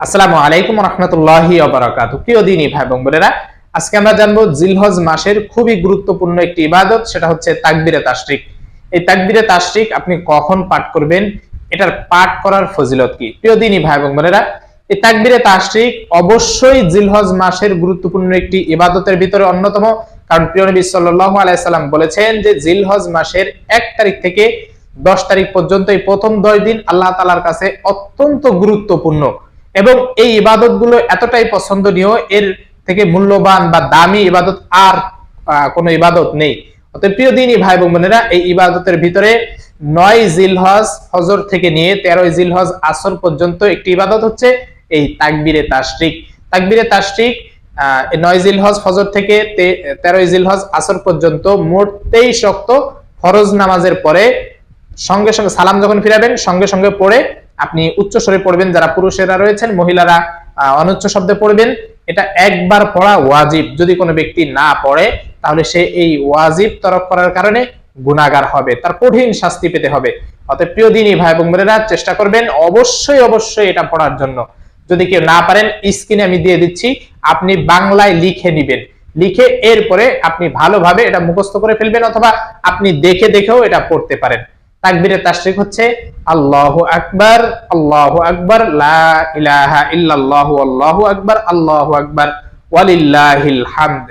আসসালামু আলাইকুম রাহমাতুল্লাহি ওয়া বারাকাতুহু। প্রিয় দিনী ভাই এবং বোনেরা, আজকে আমরা জানবো জিলহজ মাসের খুবই গুরুত্বপূর্ণ একটি ইবাদত, সেটা হচ্ছে তাকবীরে তাশরিক। এই তাকবীরে তাশরিক আপনি কখন পাঠ করবেন, এটার পাঠ করার ফজিলত কি? প্রিয় দিনী ভাই এবং বোনেরা, এই তাকবীরে তাশরিক অবশ্যই জিলহজ মাসের গুরুত্বপূর্ণ একটি ইবাদতের ভিতরে অন্যতম। কারণ প্রিয় নবী সাল্লাল্লাহু আলাইহি সাল্লাম বলেছেন যে জিলহজ মাসের 1 তারিখ থেকে 10 তারিখ পর্যন্ত এই প্রথম 10 দিন আল্লাহ তাআলার কাছে অত্যন্ত গুরুত্বপূর্ণ এবং এই ইবাদতগুলো এতটাই পছন্দনীয়, এর থেকে মূল্যবান বা দামি ইবাদত আর কোনো ইবাদত নেই। অতএব প্রিয় দিনী ভাই এবং বোনেরা, এই ইবাদতের ভিতরে 9 জিলহজ ফজর থেকে নিয়ে 13 জিলহজ আসর পর্যন্ত একটি ইবাদত হচ্ছে এই তাকবীরে তাশরিক। তাকবীরে তাশরিক 9 জিলহজ ফজর থেকে 13 জিলহজ আসর পর্যন্ত মোট 23 ওয়াক্ত ফরজ নামাজের পরে সঙ্গে সঙ্গে সালাম যখন ফিরাবেন সঙ্গে সঙ্গে পড়ে আপনি উচ্চ স্বরে পড়বেন। যারা পুরুষেরা রয়েছেন, মহিলারা অনুচ্চ শব্দে পড়বেন। এটা একবার পড়া ওয়াজিব। যদি কোনো ব্যক্তি না পড়ে তাহলে সে এই ওয়াজিব তরক করার কারণে গুনাহগার হবে, তার কঠিন শাস্তি পেতে হবে। অতএব প্রিয় দিনী ভাই এবং বোনেরা, চেষ্টা করবেন অবশ্যই অবশ্যই এটা পড়ার জন্য। যদি কেউ না পারেন, স্ক্রিনে আমি দিয়ে দিচ্ছি, আপনি বাংলায় লিখে নেবেন। লিখে এরপরে আপনি ভালোভাবে এটা মুখস্থ করে ফেলবেন, অথবা আপনি দেখে দেখেও এটা পড়তে পারেন। তাকবীরে তাশরিক হচ্ছে আল্লাহু আকবার, আল্লাহু আকবার, লা ইলাহা ইল্লাল্লাহু, আল্লাহু আকবার, আল্লাহু আকবার, ওয়ালিল্লাহিল হামদ।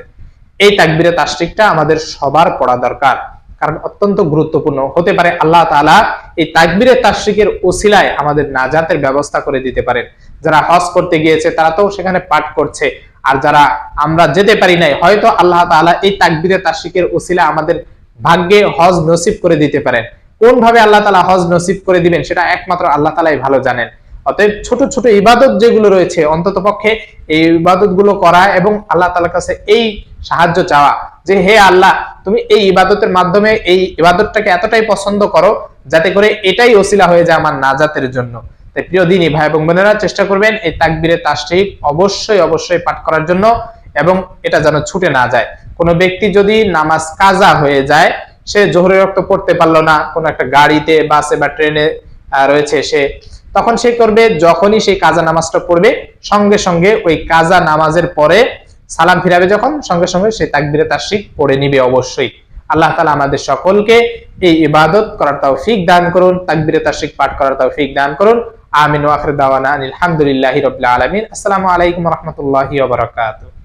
এই তাকবীরে তাশরিকটা আমাদের সবার পড়া দরকার, কারণ অত্যন্ত গুরুত্বপূর্ণ। হতে পারে আল্লাহ তাআলা এই তাকবীরে তাশরিকের ওসিলায় আমাদের নাজাতের ব্যবস্থা করে দিতে পারেন। যারা হজ করতে গিয়েছে তারা তো সেখানে পাঠ করছে, আর যারা আমরা যেতে পারি নাই, হয়তো আল্লাহ তাআলা এই তাকবীরে তাশরিকের ওসিলা আমাদের ভাগ্যে হজ নসিব করে দিতে পারেন। কোন ভাবে আল্লাহ তাআলা হজ নসিব করে দিবেন সেটা একমাত্র আল্লাহ তাআলাই ভালো জানেন। অতএব ছোট ছোট ইবাদত যেগুলো রয়েছে, অন্তত পক্ষে এই ইবাদত গুলো করা এবং আল্লাহ তাআলার কাছে এই সাহায্য চাওয়া যে হে আল্লাহ, তুমি এই ইবাদতের মাধ্যমে এই ইবাদতটাকে এতটাই পছন্দ করো যাতে করে এটাই ওসিলা হয়ে যায় আমার নাজাতের জন্য। তাই প্রিয় দিনী ভাই এবং বোনেরা, চেষ্টা করবেন এই তাকবীরে তাশরিক অবশ্যই অবশ্যই পাঠ করার জন্য, এবং এটা যেন ছুটে না যায়। কোনো ব্যক্তি যদি নামাজ কাজা হয়ে যায়, সে জোহরের ওয়াক্ত পড়তে পারলো না, কোন একটা গাড়িতে, বাসে বা ট্রেনে রয়েছে সে, তখন সে করবে, যখনই সেই কাজা নামাজটা পড়বে সঙ্গে সঙ্গে ওই কাজা নামাজের পরে সালাম ফিরাবে, যখন সঙ্গে সঙ্গে সে তাকবীরে তাশরিক পড়ে নিবে অবশ্যই। আল্লাহ তাআলা আমাদের সকলকে এই ইবাদত করার তৌফিক দান করুন, তাকবীরে তাশরিক পাঠ করার তৌফিক দান করুন। আমিন ওয়া আখির দাওয়ানা আলহামদুলিল্লাহি রাব্বিল আলামিন। আসসালামু আলাইকুম ওয়া রাহমাতুল্লাহি ওয়া বারাকাতুহু।